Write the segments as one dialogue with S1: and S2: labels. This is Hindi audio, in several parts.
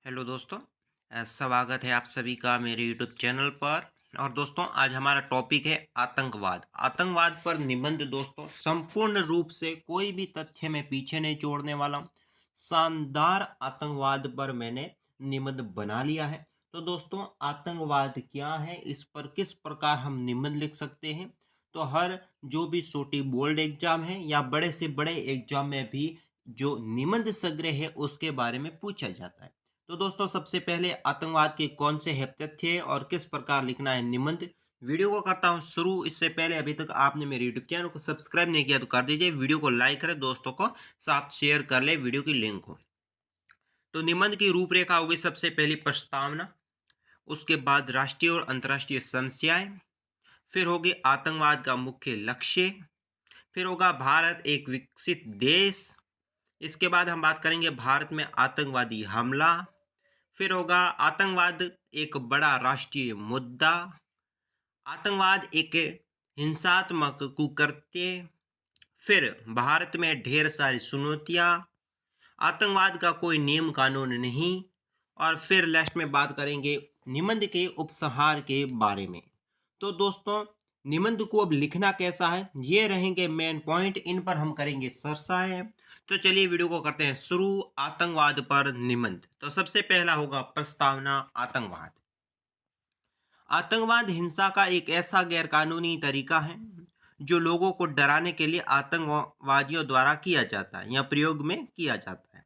S1: हेलो दोस्तों। स्वागत है आप सभी का मेरे यूट्यूब चैनल पर। और दोस्तों आज हमारा टॉपिक है आतंकवाद। आतंकवाद पर निबंध दोस्तों, संपूर्ण रूप से कोई भी तथ्य में पीछे नहीं छोड़ने वाला हूँ। शानदार आतंकवाद पर मैंने निबंध बना लिया है। तो दोस्तों आतंकवाद क्या है, इस पर किस प्रकार हम निबंध लिख सकते हैं, तो हर जो भी छोटी बोर्ड एग्जाम है या बड़े से बड़े एग्जाम में भी जो निबंध संग्रह है उसके बारे में पूछा जाता है। तो दोस्तों सबसे पहले आतंकवाद के कौन से है तथ्य और किस प्रकार लिखना है निबंध, वीडियो को करता हूं शुरू। इससे पहले अभी तक आपने मेरे यूट्यूब चैनल को सब्सक्राइब नहीं किया तो कर दीजिए, वीडियो को लाइक करें, दोस्तों को साथ शेयर कर ले वीडियो की लिंक को। तो निबंध की रूपरेखा होगी सबसे पहली प्रस्तावना, उसके बाद राष्ट्रीय और अंतर्राष्ट्रीय समस्याएं, फिर होगी आतंकवाद का मुख्य लक्ष्य, फिर होगा भारत एक विकसित देश, इसके बाद हम बात करेंगे भारत में आतंकवादी हमला, फिर होगा आतंकवाद एक बड़ा राष्ट्रीय मुद्दा, आतंकवाद एक हिंसात्मक कुकृत्य, फिर भारत में ढेर सारी चुनौतियां, आतंकवाद का कोई नियम कानून नहीं, और फिर लास्ट में बात करेंगे निबंध के उपसंहार के बारे में। तो दोस्तों निबंध को अब लिखना कैसा है, ये रहेंगे मेन पॉइंट, इन पर हम करेंगे चर्चाएं। तो चलिए वीडियो को करते हैं शुरू। आतंकवाद पर निबंध। तो सबसे पहला होगा प्रस्तावना। आतंकवाद आतंकवाद हिंसा का एक ऐसा गैरकानूनी तरीका है जो लोगों को डराने के लिए आतंकवादियों द्वारा किया जाता है या प्रयोग में किया जाता है।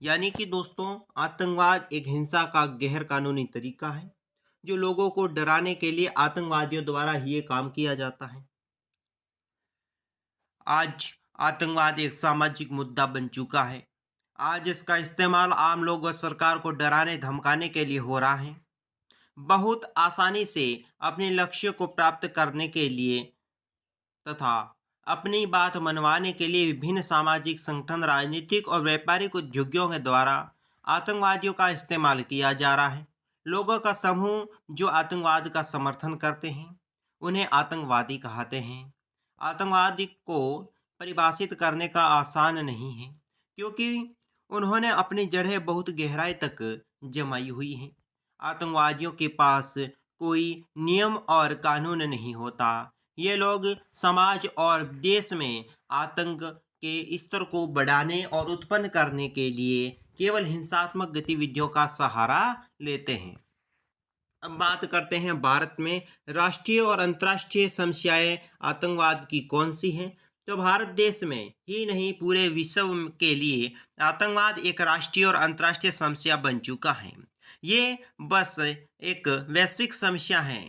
S1: यानी कि दोस्तों आतंकवाद एक हिंसा का गैर कानूनी तरीका है जो लोगों को डराने के लिए आतंकवादियों द्वारा ही ये काम किया जाता है। आज आतंकवाद एक सामाजिक मुद्दा बन चुका है। आज इसका इस्तेमाल आम लोग और सरकार को डराने धमकाने के लिए हो रहा है। बहुत आसानी से अपने लक्ष्य को प्राप्त करने के लिए तथा अपनी बात मनवाने के लिए विभिन्न सामाजिक संगठन, राजनीतिक और व्यापारिक उद्योगों के द्वारा आतंकवादियों का इस्तेमाल किया जा रहा है। लोगों का समूह जो आतंकवाद का समर्थन करते हैं उन्हें आतंकवादी कहते हैं। आतंकवादी को परिभाषित करने का आसान नहीं है क्योंकि उन्होंने अपनी जड़ें बहुत गहराई तक जमाई हुई हैं। आतंकवादियों के पास कोई नियम और कानून नहीं होता। ये लोग समाज और देश में आतंक के स्तर को बढ़ाने और उत्पन्न करने के लिए केवल हिंसात्मक गतिविधियों का सहारा लेते हैं। अब बात करते हैं भारत में राष्ट्रीय और अंतर्राष्ट्रीय समस्याएं आतंकवाद की कौन सी हैं। तो भारत देश में ही नहीं पूरे विश्व के लिए आतंकवाद एक राष्ट्रीय और अंतर्राष्ट्रीय समस्या बन चुका है। ये बस एक वैश्विक समस्या है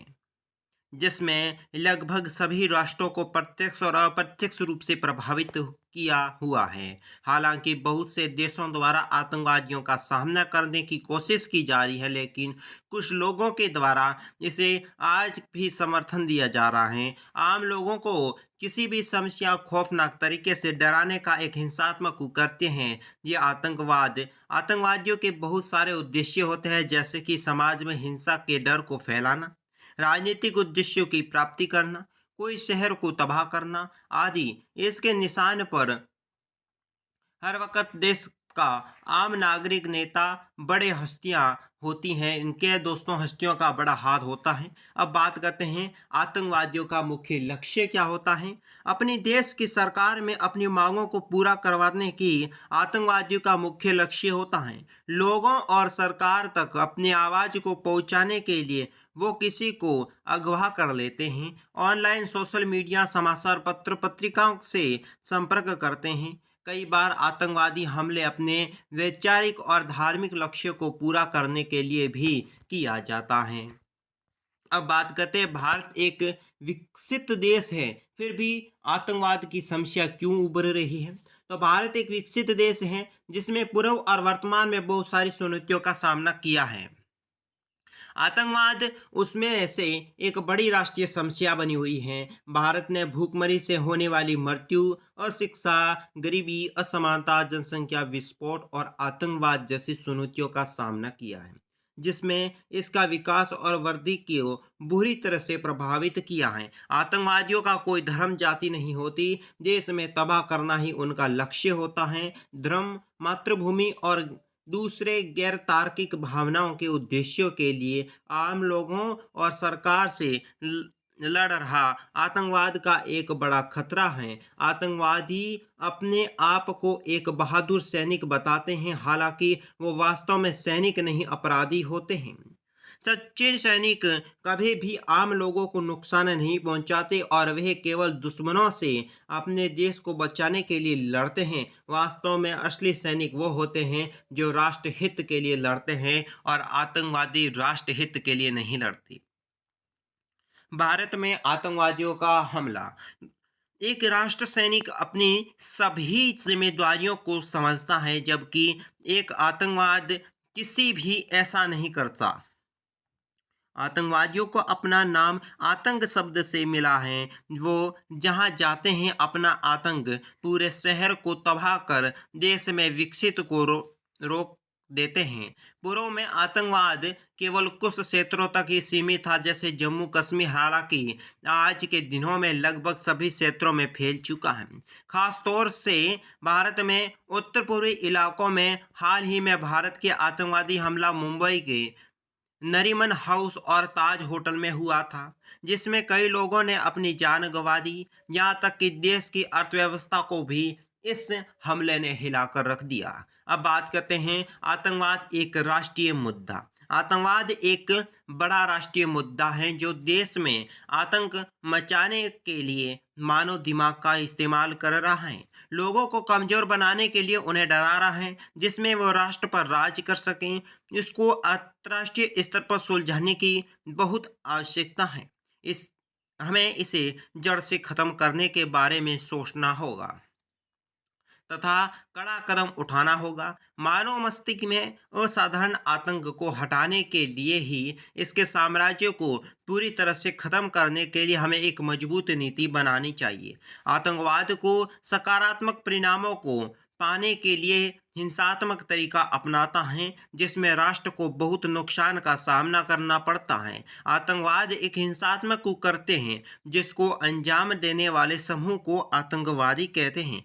S1: जिसमें लगभग सभी राष्ट्रों को प्रत्यक्ष और अप्रत्यक्ष रूप से प्रभावित किया हुआ है। हालांकि बहुत से देशों द्वारा आतंकवादियों का सामना करने की कोशिश की जा रही है, लेकिन कुछ लोगों के द्वारा इसे आज भी समर्थन दिया जा रहा है। आम लोगों को किसी भी समस्या खौफनाक तरीके से डराने का एक हिंसात्मक कुकृत्य है ये आतंकवाद। आतंकवादियों के बहुत सारे उद्देश्य होते हैं, जैसे कि समाज में हिंसा के डर को फैलाना, राजनीतिक उद्देश्यों की प्राप्ति करना, कोई शहर को तबाह करना आदि। इसके निशान पर हर वक्त देश का आम नागरिक, नेता, बड़े हस्तियां होती हैं। इनके दोस्तों हस्तियों का बड़ा हाथ होता है। अब बात करते हैं आतंकवादियों का मुख्य लक्ष्य क्या होता है। अपनी देश की सरकार में अपनी मांगों को पूरा करवाने की आतंकवादियों का मुख्य लक्ष्य होता है। लोगों और सरकार तक अपनी आवाज को पहुंचाने के लिए वो किसी को अगवा कर लेते हैं, ऑनलाइन सोशल मीडिया, समाचार पत्र, पत्रिकाओं से संपर्क करते हैं। कई बार आतंकवादी हमले अपने वैचारिक और धार्मिक लक्ष्य को पूरा करने के लिए भी किया जाता है। अब बात करते हैं भारत एक विकसित देश है फिर भी आतंकवाद की समस्या क्यों उभर रही है। तो भारत एक विकसित देश है जिसमें पूर्व और वर्तमान में बहुत सारी चुनौतियों का सामना किया है। आतंकवाद उसमें से एक बड़ी राष्ट्रीय समस्या बनी हुई है। भारत ने भूखमरी से होने वाली मृत्यु, अशिक्षा, गरीबी, असमानता, जनसंख्या विस्फोट और आतंकवाद जैसी चुनौतियों का सामना किया है, जिसमें इसका विकास और वृद्धि को बुरी तरह से प्रभावित किया है। आतंकवादियों का कोई धर्म जाति नहीं होती, देश में तबाह करना ही उनका लक्ष्य होता है। धर्म, मातृभूमि और दूसरे गैर तार्किक भावनाओं के उद्देश्यों के लिए आम लोगों और सरकार से लड़ रहा आतंकवाद का एक बड़ा खतरा है। आतंकवादी अपने आप को एक बहादुर सैनिक बताते हैं, हालांकि वो वास्तव में सैनिक नहीं, अपराधी होते हैं। सच्चे सैनिक कभी भी आम लोगों को नुकसान नहीं पहुंचाते और वह केवल दुश्मनों से अपने देश को बचाने के लिए लड़ते हैं। वास्तव में असली सैनिक वो होते हैं जो राष्ट्र हित के लिए लड़ते हैं, और आतंकवादी राष्ट्र हित के लिए नहीं लड़ते। भारत में आतंकवादियों का हमला। एक राष्ट्र सैनिक अपनी सभी जिम्मेदारियों को समझता है, जबकि एक आतंकवाद किसी भी ऐसा नहीं करता। आतंकवादियों को अपना नाम आतंक शब्द से मिला है। वो जहां जाते हैं अपना आतंक पूरे शहर को तबाह कर देश में विकसित को रोक देते हैं। पूर्व में आतंकवाद केवल कुछ क्षेत्रों तक ही सीमित था, जैसे जम्मू कश्मीर। हालांकि आज के दिनों में लगभग सभी क्षेत्रों में फैल चुका है। खास तौर से भारत में उत्तर पूर्वी इलाकों में हाल ही में भारत के आतंकवादी हमला मुंबई के नरीमन हाउस और ताज होटल में हुआ था, जिसमें कई लोगों ने अपनी जान गंवा दी। यहाँ तक कि देश की अर्थव्यवस्था को भी इस हमले ने हिलाकर रख दिया। अब बात करते हैं आतंकवाद एक राष्ट्रीय मुद्दा। आतंकवाद एक बड़ा राष्ट्रीय मुद्दा है जो देश में आतंक मचाने के लिए मानव दिमाग का इस्तेमाल कर रहा है। लोगों को कमजोर बनाने के लिए उन्हें डरा रहा है, जिसमें वो राष्ट्र पर राज कर सकें। इसको अंतर्राष्ट्रीय स्तर पर सुलझाने की बहुत आवश्यकता है। इस हमें इसे जड़ से खत्म करने के बारे में सोचना होगा तथा कड़ा कदम उठाना होगा। मानव मस्तिष्क में असाधारण आतंक को हटाने के लिए ही इसके साम्राज्य को पूरी तरह से खत्म करने के लिए हमें एक मजबूत नीति बनानी चाहिए। आतंकवाद को सकारात्मक परिणामों को पाने के लिए हिंसात्मक तरीका अपनाता है, जिसमें राष्ट्र को बहुत नुकसान का सामना करना पड़ता है। आतंकवाद एक हिंसात्मक को करते हैं जिसको अंजाम देने वाले समूह को आतंकवादी कहते हैं।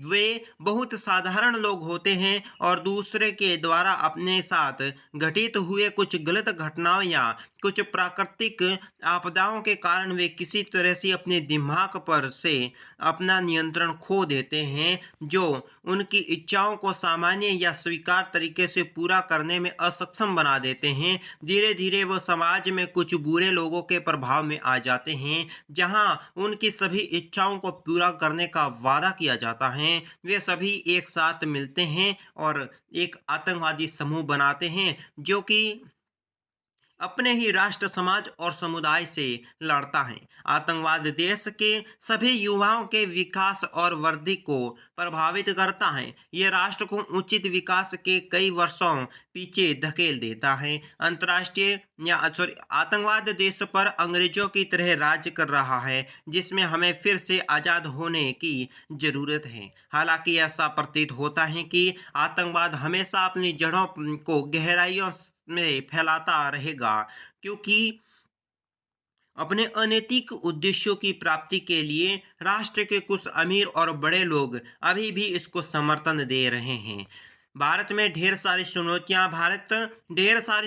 S1: वे बहुत साधारण लोग होते हैं और दूसरे के द्वारा अपने साथ घटित हुए कुछ गलत घटनाओं या कुछ प्राकृतिक आपदाओं के कारण वे किसी तरह से अपने दिमाग पर से अपना नियंत्रण खो देते हैं, जो उनकी इच्छाओं को सामान्य या स्वीकार तरीके से पूरा करने में असक्षम बना देते हैं। धीरे धीरे वो समाज में कुछ बुरे लोगों के प्रभाव में आ जाते हैं, जहां उनकी सभी इच्छाओं को पूरा करने का वादा किया जाता है। वे सभी एक साथ मिलते हैं और एक आतंकवादी समूह बनाते हैं जो कि अपने ही राष्ट्र, समाज और समुदाय से लड़ता है। आतंकवाद देश के सभी युवाओं के विकास और वृद्धि को प्रभावित करता है। ये राष्ट्र को उचित विकास के कई वर्षों पीछे धकेल देता है। अंतर्राष्ट्रीय या सॉरी आतंकवाद देश पर अंग्रेजों की तरह राज्य कर रहा है, जिसमें हमें फिर से आज़ाद होने की जरूरत है। हालांकि ऐसा प्रतीत होता है कि आतंकवाद हमेशा अपनी जड़ों को गहराइयों में फैलाता रहेगा, क्योंकि अपने अनैतिक उद्देश्यों की प्राप्ति के लिए राष्ट्र के कुछ अमीर और बड़े लोग अभी भी इसको समर्थन दे रहे हैं। भारत ढेर सारी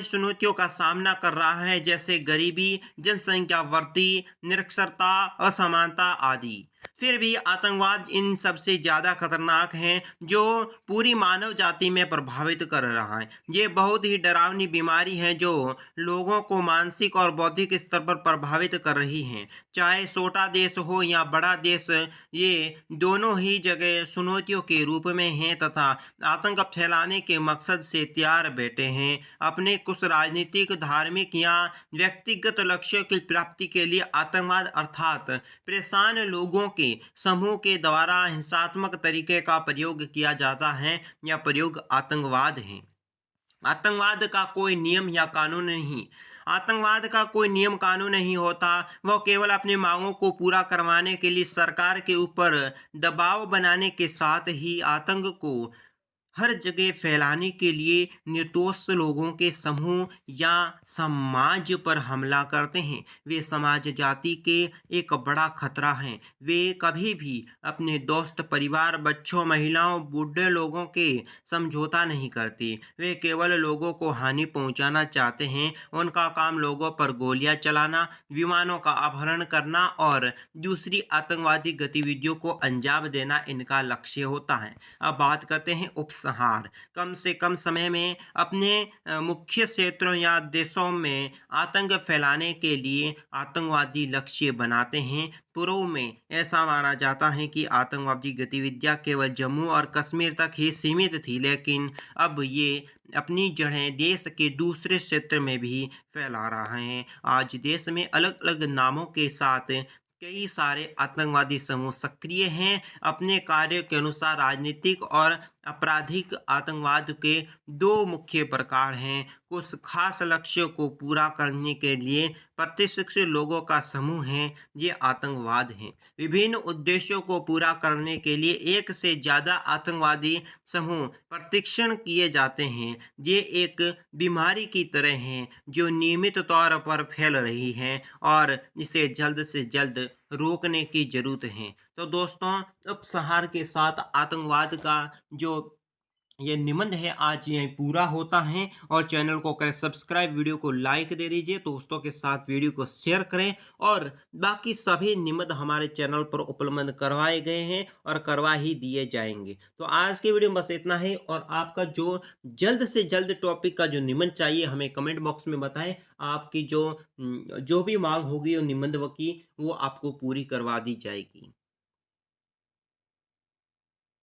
S1: चुनौतियों का सामना कर रहा है, जैसे गरीबी, जनसंख्या वृद्धि, निरक्षरता, असमानता आदि। फिर भी आतंकवाद इन सबसे ज़्यादा खतरनाक है, जो पूरी मानव जाति में प्रभावित कर रहा है। ये बहुत ही डरावनी बीमारी है जो लोगों को मानसिक और बौद्धिक स्तर पर प्रभावित कर रही है। चाहे छोटा देश हो या बड़ा देश, ये दोनों ही जगह चुनौतियों के रूप में हैं तथा आतंक फैलाने के मकसद से तैयार बैठे हैं। अपने कुछ राजनीतिक, धार्मिक या व्यक्तिगत लक्ष्यों की प्राप्ति के लिए आतंकवाद अर्थात परेशान लोगों के समूह के द्वारा हिंसात्मक तरीके का प्रयोग किया जाता है या प्रयोग आतंकवाद है। आतंकवाद का कोई नियम या कानून नहीं आतंकवाद का कोई नियम कानून नहीं होता। वह केवल अपनी मांगों को पूरा करवाने के लिए सरकार के ऊपर दबाव बनाने के साथ ही आतंक को हर जगह फैलाने के लिए निर्दोष लोगों के समूह या समाज पर हमला करते हैं। वे समाज जाति के एक बड़ा खतरा हैं। वे कभी भी अपने दोस्त, परिवार, बच्चों, महिलाओं, बूढ़े लोगों के समझौता नहीं करते। वे केवल लोगों को हानि पहुंचाना चाहते हैं। उनका काम लोगों पर गोलियां चलाना, विमानों का अपहरण करना और दूसरी आतंकवादी गतिविधियों को अंजाम देना इनका लक्ष्य होता है। अब बात करते हैं उपसंहार। कम से कम समय में अपने मुख्य क्षेत्रों या देशों में आतंक फैलाने के लिए आतंकवादी लक्ष्य बनाते हैं। पूर्व में ऐसा माना जाता है कि आतंकवादी गतिविधियां केवल जम्मू और कश्मीर तक ही सीमित थी, लेकिन अब ये अपनी जड़ें देश के दूसरे क्षेत्र में भी फैला रहा है। आज देश में अलग-अलग नामों के साथ कई सारे आतंकवादी समूह सक्रिय हैं। अपने कार्य के अनुसार राजनीतिक और आपराधिक आतंकवाद के दो मुख्य प्रकार हैं। कुछ खास लक्ष्यों को पूरा करने के लिए प्रशिक्षित लोगों का समूह है, ये आतंकवाद हैं। विभिन्न उद्देश्यों को पूरा करने के लिए एक से ज़्यादा आतंकवादी समूह प्रशिक्षण किए जाते हैं। ये एक बीमारी की तरह हैं जो नियमित तौर पर फैल रही है और इसे जल्द से जल्द रोकने की ज़रूरत है। तो दोस्तों, उपसंहार के साथ आतंकवाद का जो ये निबंध है आज यहीं पूरा होता है। और चैनल को करें सब्सक्राइब, वीडियो को लाइक दे दीजिए, दोस्तों के साथ वीडियो को शेयर करें। और बाकी सभी निबंध हमारे चैनल पर उपलब्ध करवाए गए हैं और करवा ही दिए जाएंगे। तो आज की वीडियो में बस इतना ही। और आपका जो जल्द से जल्द टॉपिक का जो निबंध चाहिए हमें कमेंट बॉक्स में बताएं। आपकी जो भी मांग होगी वो निबंध की वो आपको पूरी करवा दी जाएगी।